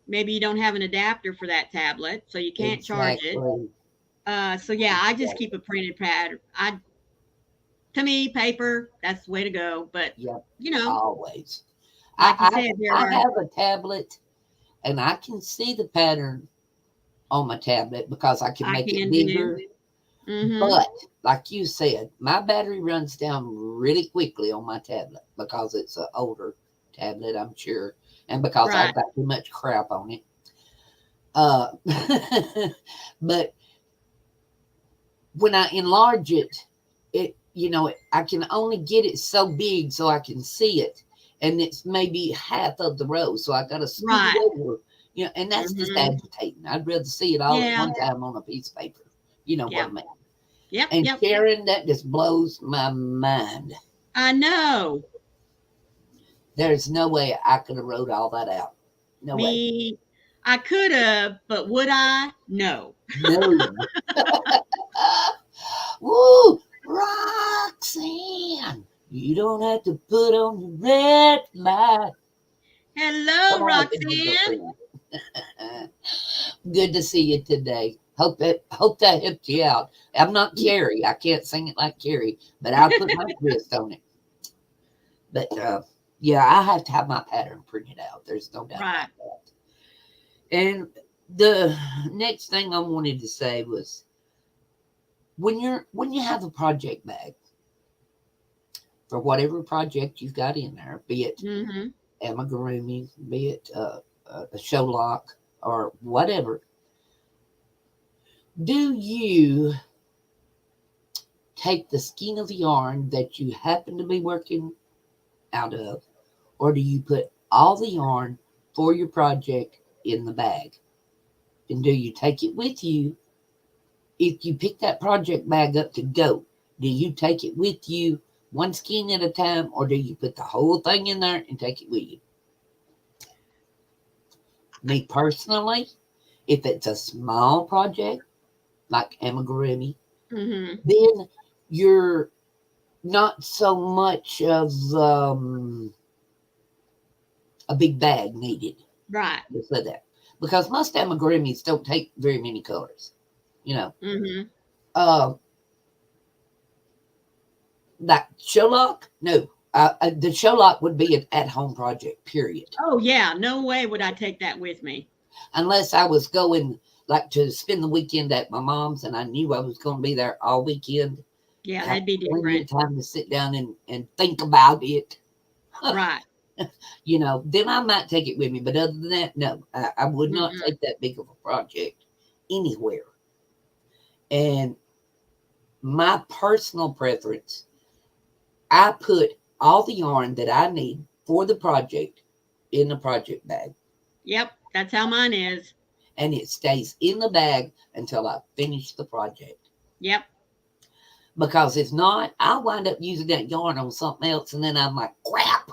Maybe you don't have an adapter for that tablet, so you can't charge it. exactly. So yeah, I just keep Exactly. a printed pad. To me, paper, that's the way to go. But Yep. you know Always. like you said, there I are. have a tablet, and I can see the pattern on my tablet because I can I make it can do. bigger. Mm-hmm. But like you said, my battery runs down really quickly on my tablet because it's an older tablet, I'm sure, and because Right. I've got too much crap on it. Uh, but when I enlarge it, I can only get it so big so I can see it, and it's maybe half of the row, so I got to scoot Right. over, and that's just Mm-hmm. agitating. I'd rather see it all at Yeah. one time on a piece of paper. You know what Yeah. I mean? Yep, And yep. Sharon, that just blows my mind. I know. There's no way I could have wrote all that out. No way. Me, I could have, but would I? No. No. Woo! Roxanne! You don't have to put on your red light. Hello, Come on, Roxanne. good to see you today. Hope that helped you out. I'm not Carrie. I can't sing it like Carrie, but I put my twist on it. But yeah, I have to have my pattern printed out. There's no doubt Right. about that. And the next thing I wanted to say was when you have a project bag for whatever project you've got in there, be it Mm-hmm. amigurumi, be it a show lock or whatever, do you take the skein of yarn that you happen to be working out of, or do you put all the yarn for your project in the bag? And do you take it with you? If you pick that project bag up to go, do you take it with you one skein at a time, or do you put the whole thing in there and take it with you? Me personally, if it's a small project like amigurumi, Mm-hmm. then you're not so much of a big bag needed. Right. Let's say that because most amigurumis don't take very many colors. You know, Mm-hmm. uh, that Sherlock, no, the Sherlock would be an at-home project. Period. Oh yeah. No way would I take that with me. Unless I was going like to spend the weekend at my mom's and I knew I was going to be there all weekend, Yeah, have that'd be plenty different. of time to sit down and think about it. Right. Then I might take it with me. But other than that, no, I would not Mm-mm. take that big of a project anywhere. And my personal preference, I put all the yarn that I need for the project in the project bag, Yep. That's how mine is. and it stays in the bag until I finish the project. Yep. Because if not, I'll wind up using that yarn on something else, and then I'm like, crap,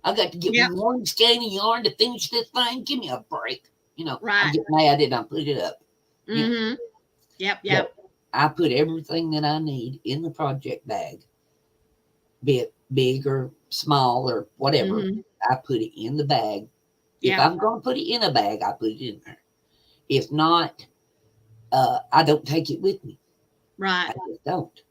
I got to get Yep. one skein of yarn to finish this thing. Give me a break. I Right. get mad and I put it up. You know, Mm-hmm. Yep. but Yep. I put everything that I need in the project bag, be it big or small or whatever. Mm-hmm. I put it in the bag. If Yep. I'm going to put it in a bag, I put it in there. If not, I don't take it with me. Right. I just don't.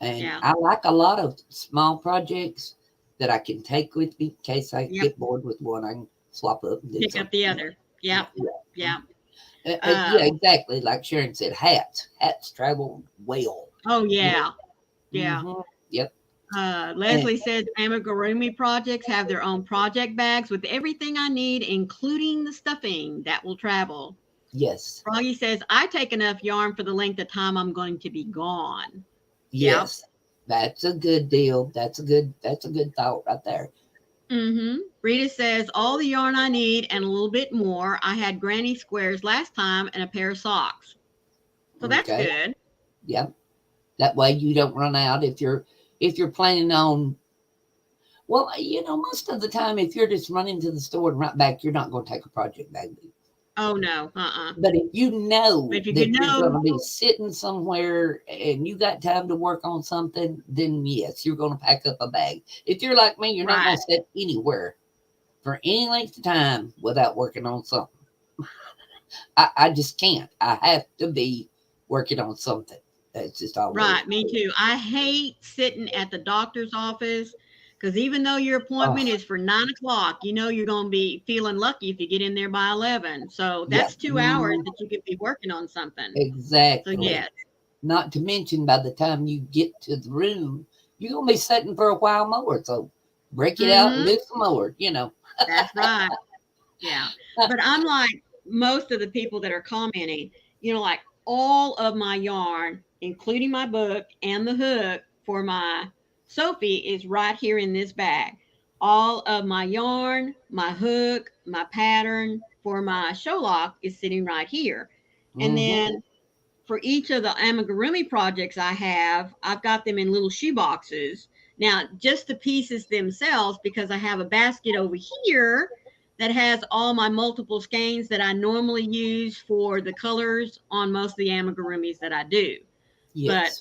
And Yeah. I like a lot of small projects that I can take with me in case I Yep. get bored with one. I can swap up and do Pick up something the else. other. Yeah, Yep. yeah. Yep. Yeah, Uh. exactly. Like Sharon said, hats travel well. Oh You yeah. know? Yeah. Yep. And Leslie says amigurumi projects have their own project bags with everything I need, including the stuffing that will travel. yes, Froggy says I take enough yarn for the length of time I'm going to be gone. Yep. yes, that's a good deal. That's a good thought right there. Mm-hmm. Rita says all the yarn I need and a little bit more. I had granny squares last time and a pair of socks. So that's Okay. good. Yep. That way you don't run out if you're planning on. Well, most of the time, if you're just running to the store and right back, you're not going to take a project bag with you. Oh no. Uh-uh. But if you But know if you that could you're going know, to be sitting somewhere and you got time to work on something, then yes, you're going to pack up a bag. If you're like me, you're not going right. to sit anywhere for any length of time without working on something. I just can't. I have to be working on something. That's just always. Right, me too. I hate sitting at the doctor's office because even though your Oh, appointment is for 9 o'clock, you know you're going to be feeling lucky if you get in there by 11. So yeah. that's 2 hours that you could be working on something. So Exactly. yes, Not to mention, by the time you get to the room, you're gonna be sitting for a while more. So break it out and mm-hmm, do some more. that's right. Yeah, but I'm like most of the people that are commenting. Like all of my yarn, including my book and the hook for my Sophie, is right here in this bag. All of my yarn, my hook, my pattern for my show lock is sitting right here. And Hmm. then for each of the amigurumi projects I've got them in little shoe boxes. Now, just the pieces themselves, because I have a basket over here that has all my multiple skeins that I normally use for the colors on most of the amigurumis that I do. But Yes.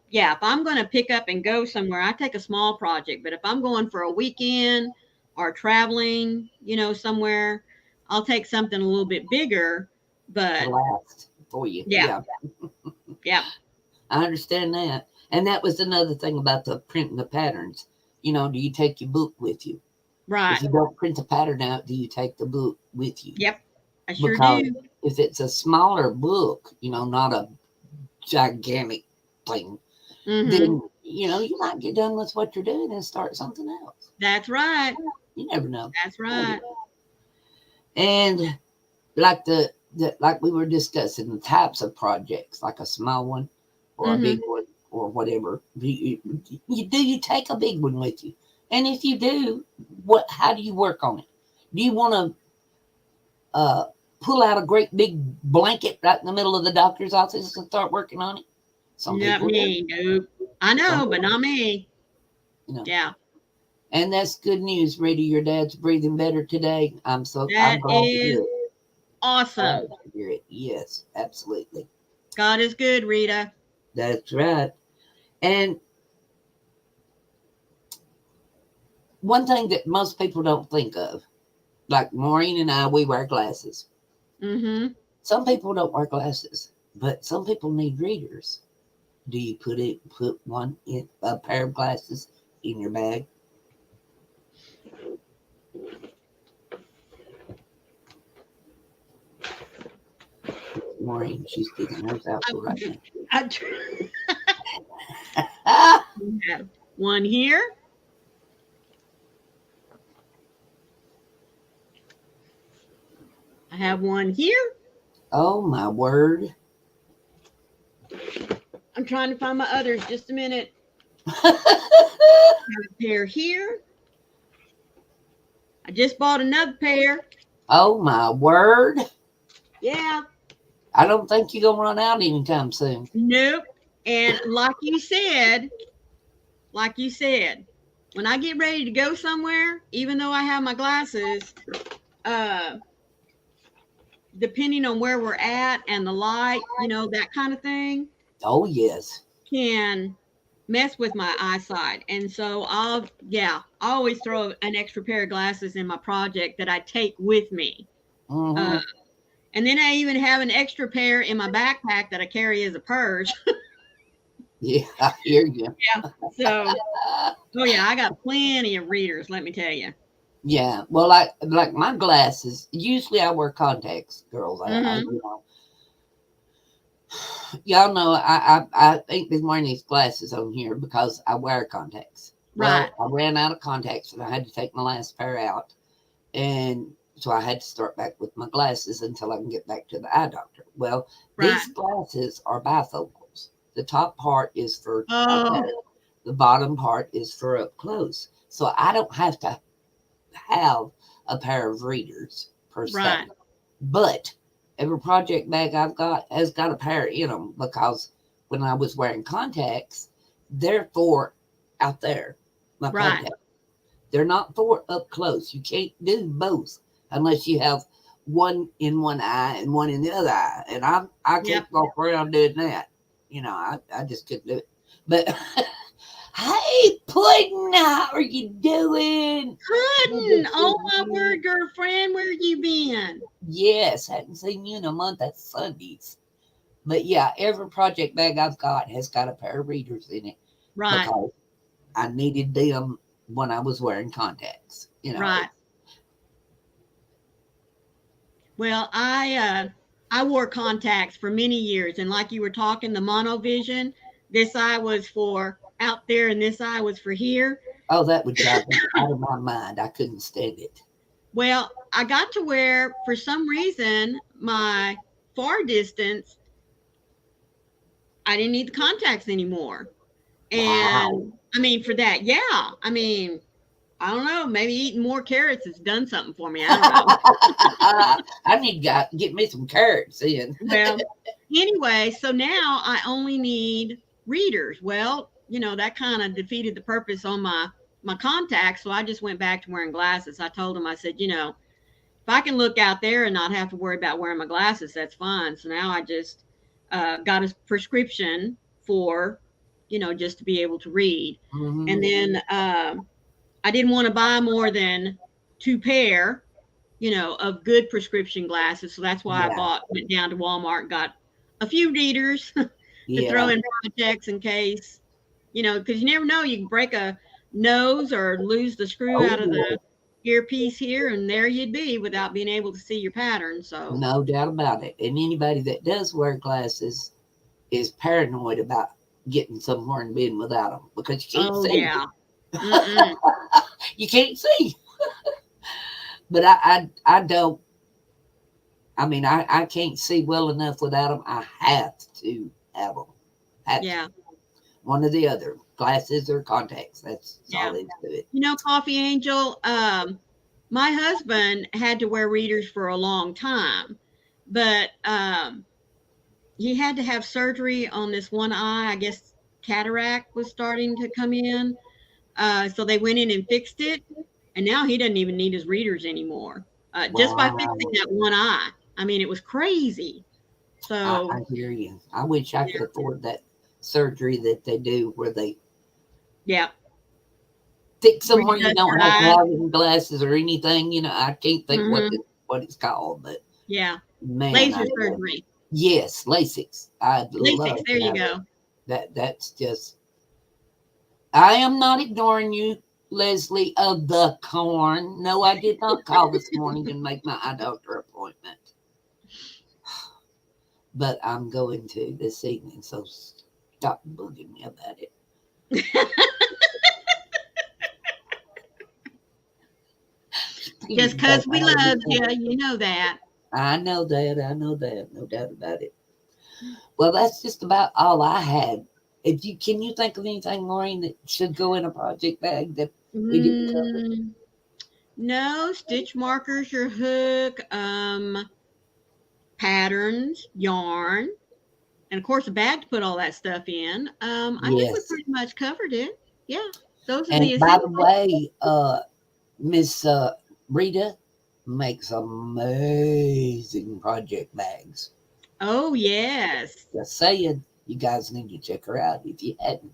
yeah, if I'm going to pick up and go somewhere, I take a small project. But if I'm going for a weekend or traveling, somewhere, I'll take something a little bit bigger. To But last for you. yeah, Yeah. yeah, I understand that. And that was another thing about the printing the patterns. Do you take your book with you? If right. you don't print the pattern out, do you take the book with you? Yep, I sure Because do. if it's a smaller book, not a gigantic thing, Mm-hmm. then you might get done with what you're doing and start something else. That's right. You never know. That's right. And like like we were discussing the types of projects, like a small one or a big Mm-hmm. one or whatever. Do you take a big one with you? And if you do, how do you work on it? Do you want to uh, pull out a great big blanket right in the middle of the doctor's office and start working on it? Some Not people do. me. Nope. I Some know, but people, not me. you know. Yeah, And that's good news, Rita. Your dad's breathing better today. I'm that glad to hear is it. Glad awesome. to hear it. Yes, absolutely. God is good, Rita. That's right. And one thing that most people don't think of, like Maureen and I, we wear glasses. Mm-hmm. Some people don't wear glasses, but some people need readers. Do you put one in a pair of glasses in your bag? Maureen, she's getting hers out I, for right now. I Ah! have one here. I have one here. Oh my word. I'm trying to find my others. Just a minute. Have a pair here. I just bought another pair. Oh my word. Yeah. I don't think you're gonna run out anytime soon. Nope. And like you said, when I get ready to go somewhere, even though I have my glasses, uh, depending on where we're at and the light, that kind of thing Oh yes. can mess with my eyesight. And so I always throw an extra pair of glasses in my project that I take with me. Uh, Hmm. and then I even have an extra pair in my backpack that I carry as a purse. Yeah, I hear you. Yeah. So, oh yeah, I got plenty of readers, let me tell you. Yeah. Well, like my glasses. Usually, I wear contacts, girls. Mm-hmm. Y'all know I ain't been wearing these glasses on here because I wear contacts. Right. Well, I ran out of contacts and I had to take my last pair out, and so I had to start back with my glasses until I can get back to the eye doctor. Well, Right. these glasses are bifocals. The top part is for out there. Oh, The bottom part is for up close. So I don't have to have a pair of readers per se. right. But every project bag I've got has got a pair in them because when I was wearing contacts, they're for out there, my Right. contacts. They're not for up close. You can't do both unless you have one in one eye and one in the other eye. And I Yep. can't walk around doing that. I just couldn't do it. But hey, Puddin', how are you doing? Good to Puddin'. see Oh my you. word, girlfriend, where you been? Yes, hadn't seen you in a month. That's Sundays. But yeah, every project bag I've got has got a pair of readers in it Right. because I needed them when I was wearing contacts. Right. Well, I wore contacts for many years, and like you were talking, the monovision, this eye was for out there, and this eye was for here. Oh, that would drive me out of my mind. I couldn't stand it. Well, I got to where, for some reason, my far distance, I didn't need the contacts anymore. Wow. And I mean, for that, yeah. I mean, I don't know. Maybe eating more carrots has done something for me. I don't know. I need to get me some carrots in. Well, anyway, so now I only need readers. Well, that kind of defeated the purpose on my contacts. So I just went back to wearing glasses. I told him, I said, if I can look out there and not have to worry about wearing my glasses, that's fine. So now I just got a prescription for, just to be able to read. And Hmm. then I didn't want to buy more than two pair, of good prescription glasses. So that's why I Yeah, went down to Walmart, got a few readers to throw yeah. in projects in case, because you never know, you can break a nose or lose the screw out of Oh, the earpiece here, and there you'd be without being able to see your pattern. So, no doubt about it. And anybody that does wear glasses is paranoid about getting somewhere and being without them because you can't oh see. yeah, mm-mm. You can't see. But I don't. I mean, I can't see well enough without them. I have to have them. Have to. Yeah, One or the other, glasses or contacts. That's all yeah. there is to it. Coffee Angel, my husband had to wear readers for a long time, but he had to have surgery on this one eye. I guess cataract was starting to come in. So they went in and fixed it. And now he doesn't even need his readers anymore, just by fixing Wow, that one eye. I mean, it was crazy. I So, hear you. I wish I could afford that surgery that they do where they yeah, fix them where you readjust don't your have to eyes. have any glasses or anything. I can't think Hmm. what it's called, but Yeah. man, Laser surgery. yes, LASIK. I'd LASIK, love there to you have go. that. That's just. I am not ignoring you, Leslie of the Corn. No, I did not call this morning and make my eye doctor appointment, but I'm going to this evening. So stop bugging me about it. Just Please because don't we hold love it you, in. you know that. I know that. I know that. No doubt about it. Well, that's just about all I had. If you can you think of anything, Maureen, that should go in a project bag that we didn't cover? Mm, no, stitch markers, your hook, patterns, yarn, and of course a bag to put all that stuff in. I think we Yes. pretty much covered it. Yeah, those are And the by the essentials. way, Miss Rita makes amazing project bags. Oh yes. Just saying, you guys need to check her out if you hadn't.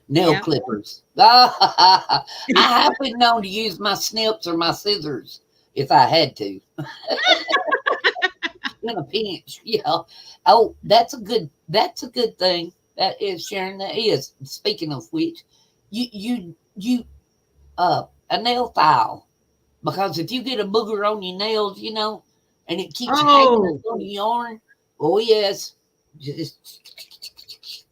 Nail Yep. clippers. I have been known to use my snips or my scissors if I had to in a pinch. Yeah. Oh, that's a good thing. That is Sharon. That is. Speaking of which, you a nail file because if you get a booger on your nails, and it keeps hanging Oh, up on the yarn, oh yes, just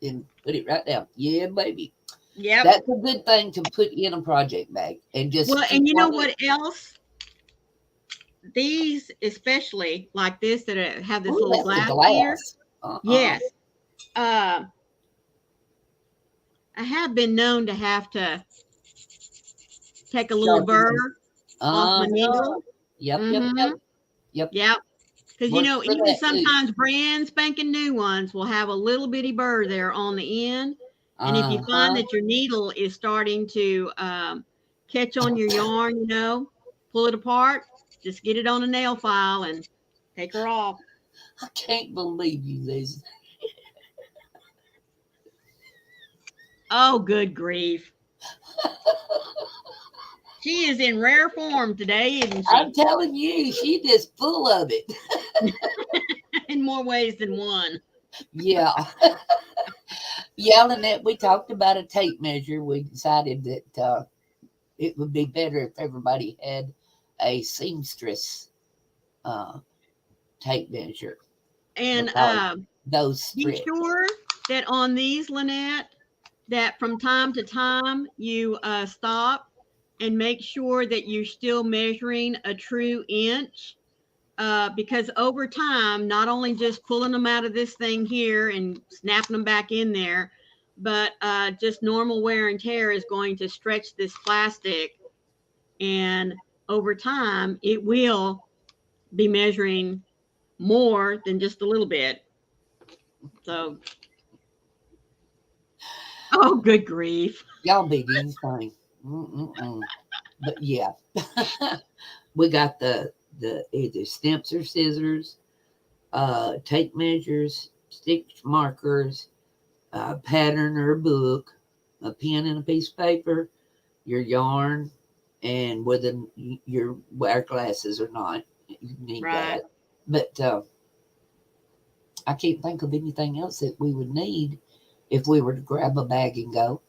and put it right down. Yeah, baby. yep. That's a good thing to put in a project bag and Well, just keep and you know one. what else? These, especially like this that have this Oh, little that's the glass here. glass. Yes. Uh, I have been known to have to take a little Sharpen them. burr off my Huh. needle. Yep, yep, yep, Mm-hmm. yep. Yep. Because Works for even that too. sometimes brand spanking new ones will have a little bitty burr there on the end. And if you find Uh-huh. that your needle is starting to catch on your yarn, pull it apart, just get it on a nail file and take her off. I can't believe you, Liz. Oh, good grief. She is in rare form today, isn't I'm she? telling you, she just full of it. In more ways than one. Yeah. Yeah, Lynette, we talked about a tape measure. We decided that it would be better if everybody had a seamstress uh, tape measure And because those be stretch. sure that on these, Lynette, that from time to time you stop and make sure that you're still measuring a true inch. Because over time, not only just pulling them out of this thing here and snapping them back in there, but just normal wear and tear is going to stretch this plastic and over time it will be measuring more than just a little bit. So, oh, good grief. Y'all big anything. Mm-mm-mm. But yeah, we got the either stamps or scissors, tape measures, stick markers, a pattern or a book, a pen and a piece of paper, your yarn, and whether your wear glasses or not, you need Right. that. But I can't think of anything else that we would need if we were to grab a bag and go.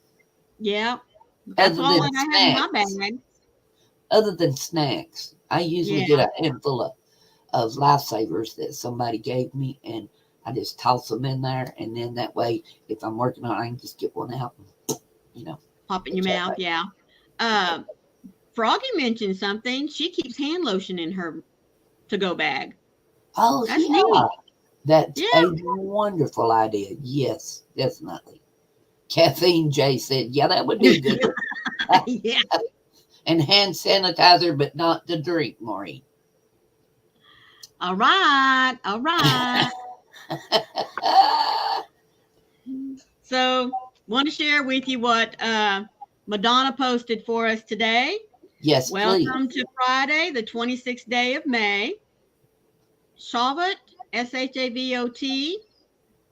Yeah. That's Other all than that I have in my snacks, bag. I usually get Yeah. a handful of lifesavers that somebody gave me, and I just toss them in there, and then that way, if I'm working on, it, I can just get one out, and, you know, Pop in your it's that mouth. way. Yeah. Uh, Froggy mentioned something. She keeps hand lotion in her to go bag. Oh That's yeah, neat. that's Yeah. a wonderful idea. Yes, definitely. Caffeine J said, "Yeah, that would be a good one." Yeah. And hand sanitizer, but not the drink, Maureen. All right. All right. So, want to share with you what Madonna posted for us today. Yes, please. Welcome to Friday, the 26th day of May. Shavot, Shavot,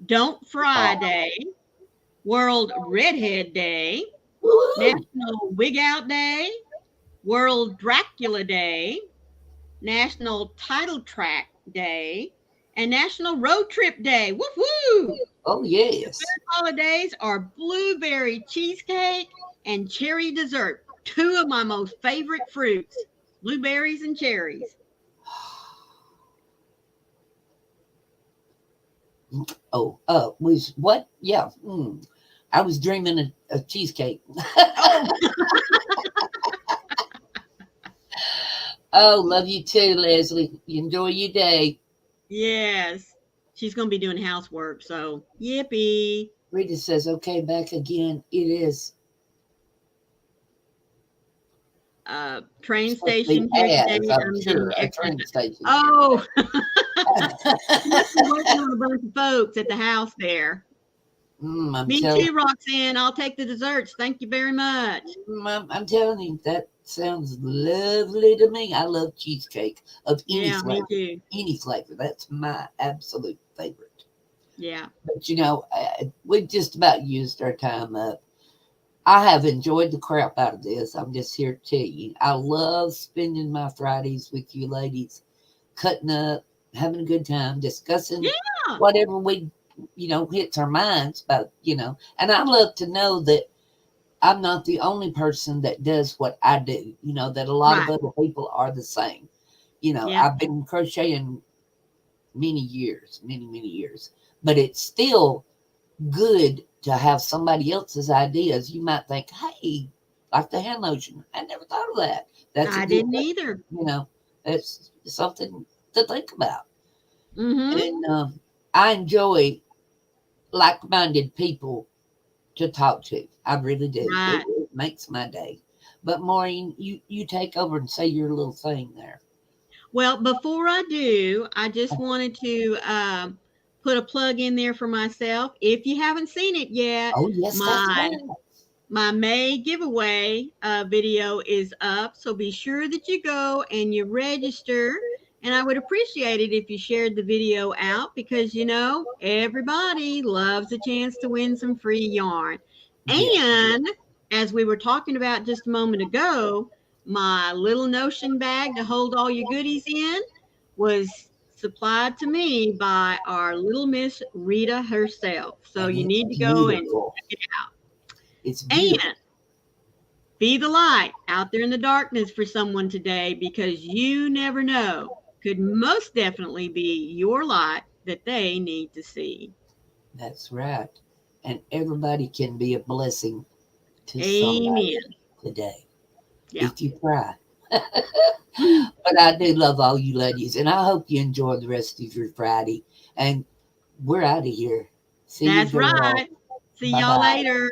Don't Fry Oh, Day, World Redhead Day, woo-hoo. National Wig Out Day, World Dracula Day, National Title Track Day, and National Road Trip Day. Woo woo! Oh, The yes. third holidays are blueberry cheesecake and cherry dessert, two of my most favorite fruits, blueberries and cherries. Oh, was what? Yeah. I was dreaming of cheesecake. Oh, Oh, love you too, Leslie. Enjoy your day. yes. She's going to be doing housework, so yippee. Rita says, okay, back again. It is Train supposed to be station here today. as, I'm I'm getting sure, a extra. train station. Oh, you must be waiting on a bunch of folks at the house there. I'm Me telling too, Roxanne. I'll take the desserts. Thank you very much. I'm telling you, that sounds lovely to me. I love cheesecake of any Yeah, me flavor. too. Any flavor. That's my absolute favorite. Yeah. But we just about used our time up. I have enjoyed the crap out of this. I'm just here to tell you. I love spending my Fridays with you ladies, cutting up, having a good time, discussing Yeah. whatever we, hits our minds about, And I love to know that I'm not the only person that does what I do, that a lot of Right. other people are the same. Yep. I've been crocheting many years, many, many years, but it's still good to have somebody else's ideas. You might think, hey, like the hand lotion, I never thought of that. That's a I good didn't thing. either. That's something to think about. Mm-hmm. And I enjoy like minded people to talk to. I really do. It, Right. it makes my day. But Maureen, you take over and say your little thing there. Well, before I do, I just wanted to put a plug in there for myself. If you haven't seen it yet, Oh yes, that's my right. my May giveaway video is up. So be sure that you go and you register. And I would appreciate it if you shared the video out because everybody loves a chance to win some free yarn. Yes. And as we were talking about just a moment ago, my little notion bag to hold all your goodies in was supplied to me by our little Miss Rita herself. So And you it's need to go and beautiful. check it out. It's beautiful. And be the light out there in the darkness for someone today because you never know. Could most definitely be your light that they need to see. That's right. And everybody can be a blessing to somebody Amen. today Yeah. if you try. But I do love all you ladies, and I hope you enjoy the rest of your Friday. And we're out of here. See you, That's girl. right. See Bye y'all bye. later.